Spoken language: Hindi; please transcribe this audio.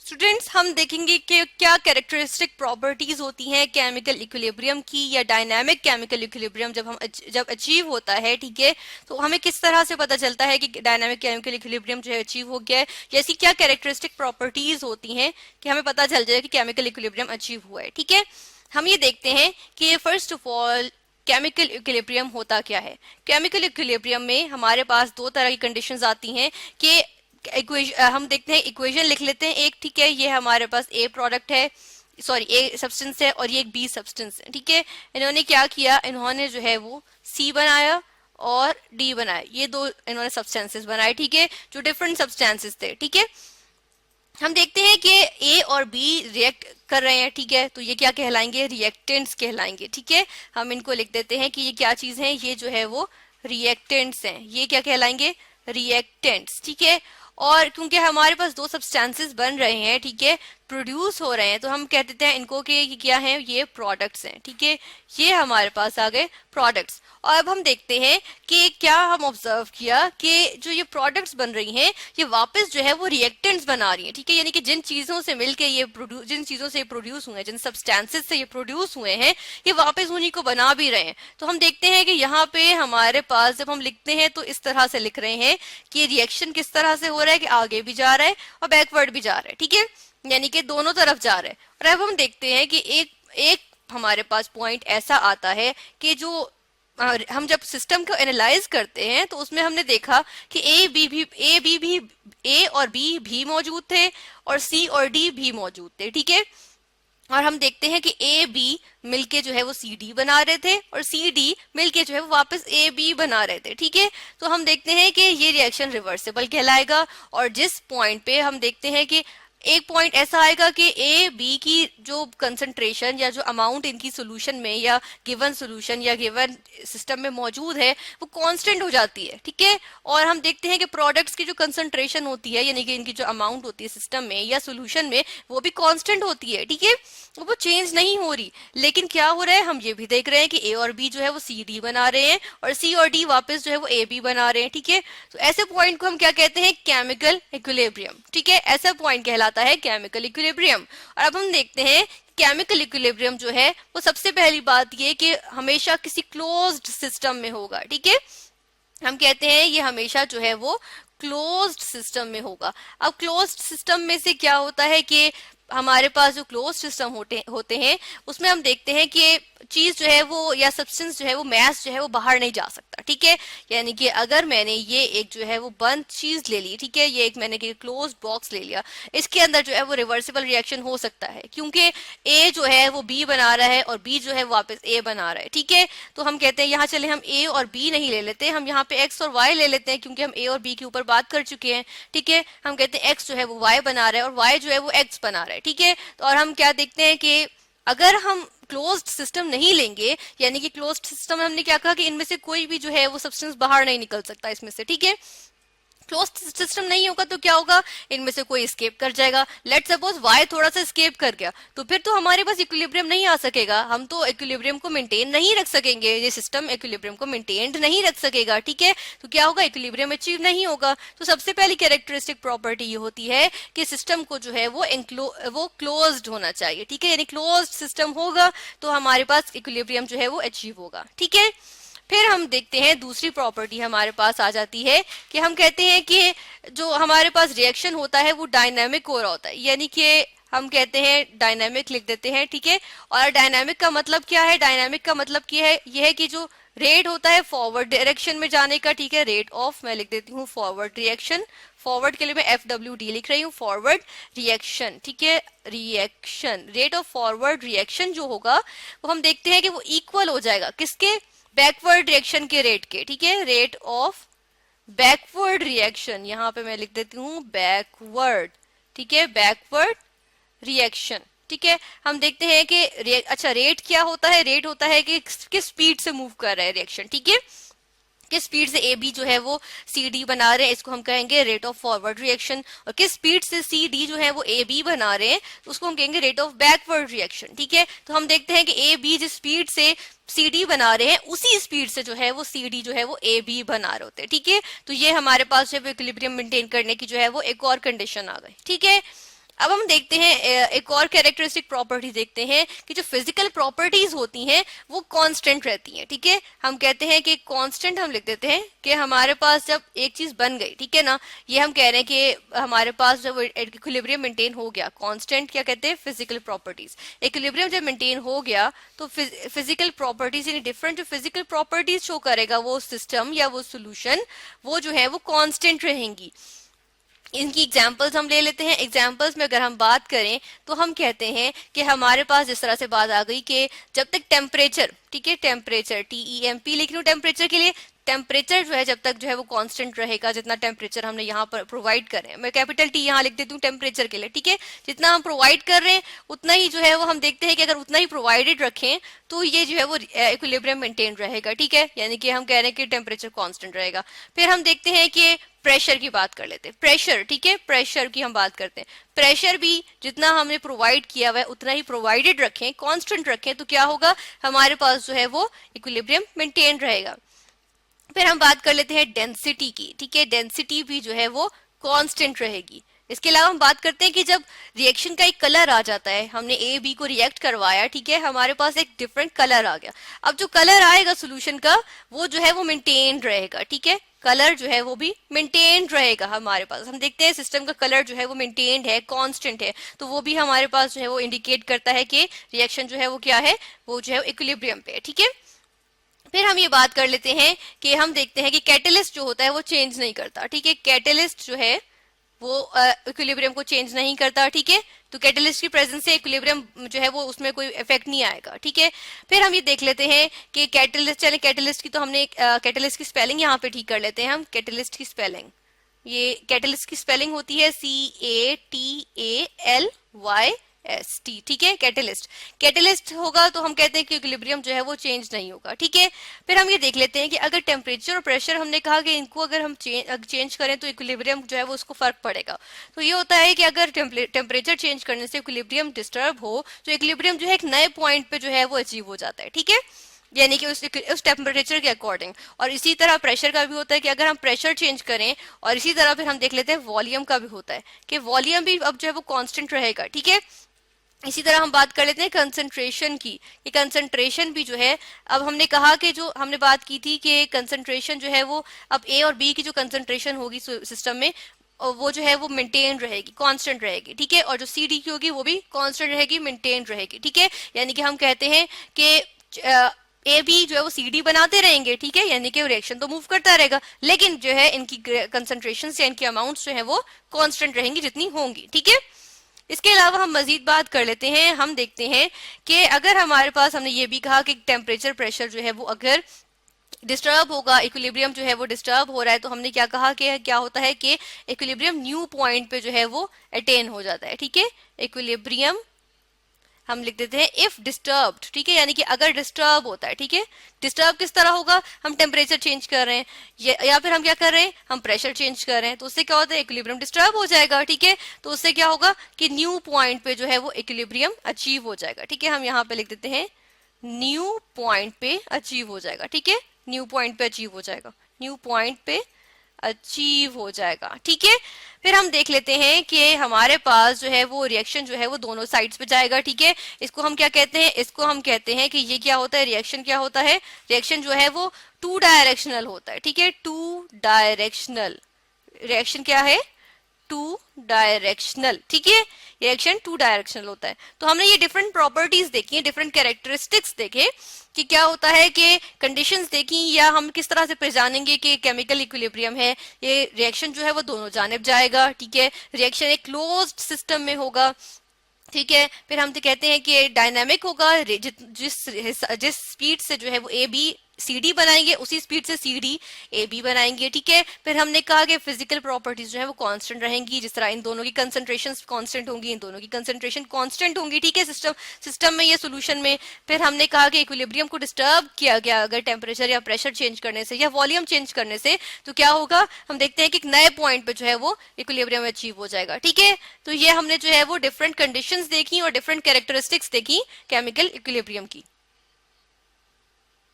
स्टूडेंट्स, हम देखेंगे कि क्या कैरेक्टरिस्टिक प्रॉपर्टीज होती हैं केमिकल इक्विलिब्रियम की या डायनामिक केमिकल इक्विलिब्रियम जब अचीव होता है, ठीक है। तो हमें किस तरह से पता चलता है कि डायनामिक केमिकल इक्विलिब्रियम जो है अचीव हो गया है, जैसी क्या कैरेक्टरिस्टिक प्रॉपर्टीज होती हैं कि हमें पता चल जाए कि केमिकल इक्विलिब्रियम अचीव हुआ है, ठीक है। हम ये देखते हैं कि first of all chemical equilibrium होता क्या है। केमिकल इक्विलिब्रियम में हमारे पास दो तरह की कंडीशंस आती हैं कि हम देखते हैं, इक्वेशन लिख लेते हैं एक, ठीक है। ये हमारे पास ए प्रोडक्ट है, सॉरी ए सब्सटेंस है, और ये एक बी सब्सटेंस है, ठीक है। इन्होंने क्या किया, इन्होंने जो है वो सी बनाया और डी बनाया, ये दो इन्होंने सब्सटेंसेस बनाए, ठीक है, जो डिफरेंट सब्सटेंसेस थे, ठीक है। हम देखते हैं कि ए और बी रिएक्ट कर रहे हैं, ठीक है, तो ये क्या कहलाएंगे, रिएक्टेंट्स कहलाएंगे, ठीक है। हम इनको लिख देते हैं कि ये क्या चीज है, ये जो है वो रिएक्टेंट्स हैं, ये क्या कहलाएंगे, रिएक्टेंट्स, ठीक है। और क्योंकि हमारे पास दो सब्सटेंसेस बन रहे हैं, ठीक है, प्रोड्यूस हो रहे हैं, तो हम कह देते हैं इनको कि क्या है, ये प्रोडक्ट्स हैं, ठीक है। ये हमारे पास आ गए प्रोडक्ट्स। और अब हम देखते हैं कि क्या हम ऑब्जर्व किया कि जो ये प्रोडक्ट्स बन रही हैं, ये वापस जो है वो रिएक्टेंट्स बना रही हैं, ठीक है। यानी कि जिन चीजों से मिलके ये जिन चीजों से प्रोड्यूस हुए हैं, जिन सब्सटेंसेस से ये प्रोड्यूस हुए हैं, ये वापस उन्हीं को बना भी रहे हैं। तो हम देखते हैं कि यहाँ पे हमारे पास जब हम लिखते हैं तो इस तरह से लिख रहे हैं कि रिएक्शन किस तरह से हो रहा है कि आगे भी जा रहा है और बैकवर्ड भी जा रहा है, ठीक है, यानी कि दोनों तरफ जा रहा है। और अब हम देखते हैं कि एक हमारे पास पॉइंट ऐसा आता है कि जो हम जब सिस्टम को एनालाइज करते हैं तो उसमें हमने देखा कि ए और बी भी मौजूद थे और सी और डी भी मौजूद थे, ठीक है। और हम देखते हैं कि ए बी मिलके जो है वो सी डी बना रहे थे और सी डी मिलके जो है वो वापस ए बी बना रहे थे, ठीक है। तो हम देखते हैं कि ये रिएक्शन रिवर्सिबल कहलाएगा। और जिस पॉइंट पे हम देखते हैं कि एक पॉइंट ऐसा आएगा कि ए बी की जो कंसंट्रेशन या जो अमाउंट इनकी सोल्यूशन में या गिवन सोल्यूशन या गिवन सिस्टम में मौजूद है वो कांस्टेंट हो जाती है, ठीक है। और हम देखते हैं कि प्रोडक्ट्स की जो कंसंट्रेशन होती है, यानी कि इनकी जो अमाउंट होती है सिस्टम में या सोल्यूशन में, वो भी कांस्टेंट होती है, ठीक है, वो चेंज नहीं हो रही। लेकिन क्या हो रहा है, हम ये भी देख रहे हैं कि ए और बी जो है वो सी डी बना रहे हैं और सी और डी वापस जो है वो ए बी बना रहे हैं, ठीक है। तो ऐसे पॉइंट को हम क्या कहते हैं, केमिकल इक्विलिब्रियम, ठीक है। ऐसा पॉइंट कहलाता है केमिकल इक्विलिब्रियम। और अब हम देखते हैं केमिकल इक्विलिब्रियम जो है वो सबसे पहली बात ये कि हमेशा किसी क्लोज्ड सिस्टम में होगा, ठीक है। हम कहते हैं ये हमेशा जो है वो क्लोज्ड सिस्टम में होगा। अब क्लोज्ड सिस्टम में से क्या होता है कि हमारे पास जो क्लोज सिस्टम होते हैं उसमें हम देखते हैं कि चीज जो है वो या सब्सटेंस जो है वो मैस जो है वो बाहर नहीं जा सकता, ठीक है। यानी कि अगर मैंने ये एक जो है वो बंद चीज ले ली, ठीक है, ये एक मैंने क्लोज बॉक्स ले लिया, इसके अंदर जो है वो रिवर्सिबल रिएक्शन हो सकता है क्योंकि ए जो है वो बी बना रहा है और बी जो है वापस ए बना रहा है, ठीक है। तो हम कहते हैं यहाँ चले हम ए और बी नहीं ले लेते, हम यहाँ पे एक्स और वाई ले लेते हैं क्योंकि हम ए और बी के ऊपर बात कर चुके हैं, ठीक है। हम कहते हैं एक्स जो है वो वाई बना रहा है और वाई जो है वो एक्स बना रहा है, ठीक है। तो और हम क्या देखते हैं कि अगर हम क्लोज्ड सिस्टम नहीं लेंगे, यानी कि क्लोज्ड सिस्टम में हमने क्या कहा कि इनमें से कोई भी जो है वो सब्सटेंस बाहर नहीं निकल सकता इसमें से, ठीक है। क्लोज सिस्टम नहीं होगा तो क्या होगा, इनमें से कोई स्केप कर जाएगा। लेट सपोज वाई थोड़ा सा स्केप कर गया तो फिर तो हमारे पास इक्विलिब्रियम नहीं आ सकेगा, हम तो इक्विलिब्रियम को मेंटेन नहीं रख सकेंगे, ये सिस्टम इक्विलिब्रियम को मेंटेन नहीं रख सकेगा, ठीक है। तो क्या होगा, इक्विलिब्रियम अचीव नहीं होगा। तो सबसे पहली कैरेक्टरिस्टिक प्रॉपर्टी ये होती है कि सिस्टम को जो है वो क्लोज्ड होना चाहिए, ठीक है। यानी क्लोज्ड सिस्टम होगा तो हमारे पास इक्विलिब्रियम जो है वो अचीव होगा, ठीक है। फिर हम देखते हैं दूसरी प्रॉपर्टी हमारे पास आ जाती है कि हम कहते हैं कि जो हमारे पास रिएक्शन होता है वो डायनामिक हो रहा होता है, यानी कि हम कहते हैं डायनामिक लिख देते हैं, ठीक है। और डायनामिक का मतलब क्या है, डायनामिक का मतलब क्या है, यह है कि जो रेट होता है फॉरवर्ड डायरेक्शन में जाने का, ठीक है, रेट ऑफ, मैं लिख देती हूँ फॉरवर्ड रिएक्शन, फॉरवर्ड के लिए मैं FWD लिख रही हूँ, फॉरवर्ड रिएक्शन, ठीक है, reaction rate of forward reaction जो होगा वो हम देखते हैं कि वो इक्वल हो जाएगा किसके, बैकवर्ड रिएक्शन के रेट के, ठीक है। रेट ऑफ बैकवर्ड रिएक्शन, यहां पे मैं लिख देती हूँ बैकवर्ड, ठीक है, बैकवर्ड रिएक्शन, ठीक है। हम देखते हैं कि अच्छा रेट क्या होता है, रेट होता है कि किस स्पीड से मूव कर रहा है रिएक्शन, ठीक है, किस स्पीड से ए बी जो है वो सी डी बना रहे हैं, इसको हम कहेंगे रेट ऑफ फॉरवर्ड रिएक्शन। और किस स्पीड से सी डी जो है वो ए बी बना रहे हैं उसको हम कहेंगे रेट ऑफ बैकवर्ड रिएक्शन, ठीक है। तो हम देखते हैं कि ए बी जिस स्पीड से सी डी बना रहे हैं उसी स्पीड से जो है वो सी डी जो है वो ए बी बना रहे होते हैं, ठीक है। तो ये हमारे पास जो है इक्विलिब्रियम मेंटेन करने की जो है वो एक और कंडीशन आ गई, ठीक है। अब हम देखते हैं एक और कैरेक्टरिस्टिक प्रॉपर्टी देखते हैं कि जो फिजिकल प्रॉपर्टीज होती हैं वो कांस्टेंट रहती हैं, ठीक है। हम कहते हैं कि कांस्टेंट हम लिख देते हैं कि हमारे पास जब एक चीज बन गई, ठीक है ना, ये हम कह रहे हैं कि हमारे पास जब इक्विलिब्रियम मेंटेन हो गया, कांस्टेंट क्या कहते हैं, फिजिकल प्रॉपर्टीज। इक्विलिब्रियम जब मेंटेन हो गया तो फिजिकल प्रॉपर्टीज यानी डिफरेंट जो फिजिकल प्रॉपर्टीज शो करेगा वो सिस्टम या वो सोल्यूशन, वो जो है वो कांस्टेंट रहेंगी। इनकी एग्जाम्पल्स हम ले लेते हैं। एग्जाम्पल्स में अगर हम बात करें तो हम कहते हैं कि हमारे पास इस तरह से बात आ गई कि जब तक टेम्परेचर, ठीक है, टेम्परेचर TEMP लिख लूं टेम्परेचर के लिए, टेम्परेचर जो है जब तक जो है वो कांस्टेंट रहेगा, जितना टेम्परेचर हमने यहाँ पर प्रोवाइड कर रहे हैं, मैं कैपिटल T यहाँ लिख देती हूँ टेम्परेचर के लिए, ठीक है, जितना हम प्रोवाइड कर रहे हैं उतना ही जो है वो हम देखते हैं कि अगर उतना ही प्रोवाइडेड रखें तो ये जो है वो इक्विलिब्रियम मेंटेन रहेगा, ठीक है, यानी कि हम कह रहे हैं कि टेम्परेचर कांस्टेंट रहेगा। फिर हम देखते हैं कि प्रेशर की बात कर लेते हैं, प्रेशर, ठीक है, प्रेशर की हम बात करते हैं। प्रेशर भी जितना हमने प्रोवाइड किया हुआ है उतना ही प्रोवाइडेड रखें, कांस्टेंट रखें, तो क्या होगा, हमारे पास जो है वो इक्विलिब्रियम मेंटेन रहेगा। फिर हम बात कर लेते हैं डेंसिटी की, ठीक है, डेंसिटी भी जो है वो कांस्टेंट रहेगी। इसके अलावा हम बात करते हैं कि जब रिएक्शन का एक कलर आ जाता है, हमने ए बी को रिएक्ट करवाया, ठीक है, हमारे पास एक डिफरेंट कलर आ गया, अब जो कलर आएगा सोल्यूशन का वो जो है वो मेंटेन रहेगा, ठीक है, कलर जो है वो भी मेंटेन रहेगा हमारे पास। हम देखते हैं सिस्टम का कलर जो है वो मेंटेन्ड है, कांस्टेंट है, तो वो भी हमारे पास जो है वो इंडिकेट करता है कि रिएक्शन जो है वो क्या है, वो जो है इक्विलिब्रियम पे है, ठीक है। फिर हम ये बात कर लेते हैं कि हम देखते हैं कि कैटलिस्ट जो होता है वो चेंज नहीं करता, ठीक है, कैटलिस्ट जो है वो इक्विलिब्रियम को चेंज नहीं करता, ठीक है, तो कैटलिस्ट की प्रेजेंस से इक्विलिब्रियम जो है वो उसमें कोई इफेक्ट नहीं आएगा, ठीक है। फिर हम ये देख लेते हैं कि कैटलिस्ट, चले कैटलिस्ट की तो हमने कैटलिस्ट की स्पेलिंग यहाँ पे ठीक कर लेते हैं हम, कैटलिस्ट की स्पेलिंग, ये कैटलिस्ट की स्पेलिंग होती है CATALYST, ठीक है, कैटलिस्ट। कैटलिस्ट होगा तो हम कहते हैं कि इक्विलिब्रियम जो है वो चेंज नहीं होगा, ठीक है। फिर हम ये देख लेते हैं कि अगर टेम्परेचर और प्रेशर हमने कहा कि इनको अगर हम चेंज करें तो इक्विलिब्रियम जो है वो उसको फर्क पड़ेगा। तो ये होता है कि अगर टेम्परेचर चेंज करने से इक्विलिब्रियम डिस्टर्ब हो तो इक्विलिब्रियम जो है एक नए पॉइंट पे जो है वो अचीव हो जाता है, ठीक है, यानी कि उस टेम्परेचर के अकॉर्डिंग। और इसी तरह प्रेशर का भी होता है कि अगर हम प्रेशर चेंज करें, और इसी तरह फिर हम देख लेते हैं वॉल्यूम का भी होता है कि वॉल्यूम भी अब जो है वो कांस्टेंट रहेगा, ठीक है। इसी तरह हम बात कर लेते हैं कंसंट्रेशन की, ये कंसंट्रेशन भी जो है, अब हमने कहा कि जो हमने बात की थी कि कंसंट्रेशन जो है वो अब ए और बी की जो कंसंट्रेशन होगी सिस्टम में वो जो है वो मेंटेन रहेगी, कांस्टेंट रहेगी, ठीक है, और जो सी डी की होगी वो भी कांस्टेंट रहेगी, मेंटेन रहेगी, ठीक है। यानी कि हम कहते हैं कि ए बी जो है वो सी डी बनाते रहेंगे, ठीक है, यानी कि रिएक्शन तो मूव करता रहेगा, लेकिन जो है इनकी कंसंट्रेशन या इनकी अमाउंट्स जो है वो कांस्टेंट रहेंगी जितनी होंगी, ठीक है। इसके अलावा हम मजीद बात कर लेते हैं, हम देखते हैं कि अगर हमारे पास, हमने ये भी कहा कि टेम्परेचर प्रेशर जो है वो अगर डिस्टर्ब होगा, इक्विलिब्रियम जो है वो डिस्टर्ब हो रहा है, तो हमने क्या कहा कि क्या होता है कि इक्विलिब्रियम न्यू पॉइंट पे जो है वो अटेन हो जाता है, ठीक है, इक्विलिब्रियम हम लिख देते हैं इफ डिस्टर्ब्ड, ठीक है, यानी कि अगर डिस्टर्ब होता है, ठीक है। डिस्टर्ब किस तरह होगा, हम टेम्परेचर चेंज कर रहे हैं या फिर हम क्या कर रहे हैं, हम प्रेशर चेंज कर रहे हैं, तो उससे क्या होता है, इक्विलिब्रियम डिस्टर्ब हो जाएगा, ठीक है। तो उससे क्या होगा कि न्यू पॉइंट पे जो है वो इक्विलिब्रियम अचीव हो जाएगा, ठीक है, हम यहाँ पे लिख देते हैं न्यू पॉइंट पे अचीव हो जाएगा, ठीक है, न्यू पॉइंट पे अचीव हो जाएगा, न्यू पॉइंट पे अचीव हो जाएगा, ठीक है। फिर हम देख लेते हैं कि हमारे पास जो है वो रिएक्शन जो है वो दोनों साइड्स पे जाएगा, ठीक है। इसको हम क्या कहते हैं, इसको हम कहते हैं कि ये क्या होता है, रिएक्शन क्या होता है, रिएक्शन जो है वो टू डायरेक्शनल होता है, ठीक है, टू डायरेक्शनल रिएक्शन क्या है, टू डायरेक्शनल, ठीक है, रिएक्शन टू डायरेक्शनल होता है। तो हमने ये डिफरेंट प्रॉपर्टीज देखी है, डिफरेंट कैरेक्टरिस्टिक्स देखे कि क्या होता है, कि कंडीशंस देखी, या हम किस तरह से पहचानेंगे कि केमिकल इक्विलिब्रियम है, ये रिएक्शन जो है वो दोनों जानिब जाएगा, ठीक है, रिएक्शन एक क्लोज्ड सिस्टम में होगा, ठीक है। फिर हम तो कहते हैं कि डायनामिक होगा, जिस स्पीड से जो है वो ए बी सी डी बनाएंगे उसी स्पीड से सी डी ए बी बनाएंगे, ठीक है। फिर हमने कहा कि फिजिकल प्रॉपर्टीज जो है वो कांस्टेंट रहेंगी, जिस तरह इन दोनों की कंसंट्रेशन कांस्टेंट होंगी, इन दोनों की कंसंट्रेशन कांस्टेंट होंगी, ठीक है, सिस्टम में, ये सोल्यूशन में। फिर हमने कहा कि इक्विलिब्रियम को डिस्टर्ब किया गया अगर टेम्परेचर या प्रेशर चेंज करने से या वॉल्यूम चेंज करने से, तो क्या होगा, हम देखते हैं कि एक नए पॉइंट पे जो है वो इक्विलिब्रियम अचीव हो जाएगा, ठीक है। तो ये हमने जो है वो डिफरेंट कंडीशंस देखी और डिफरेंट कैरेक्टरिस्टिक्स देखी केमिकल इक्विलिब्रियम की।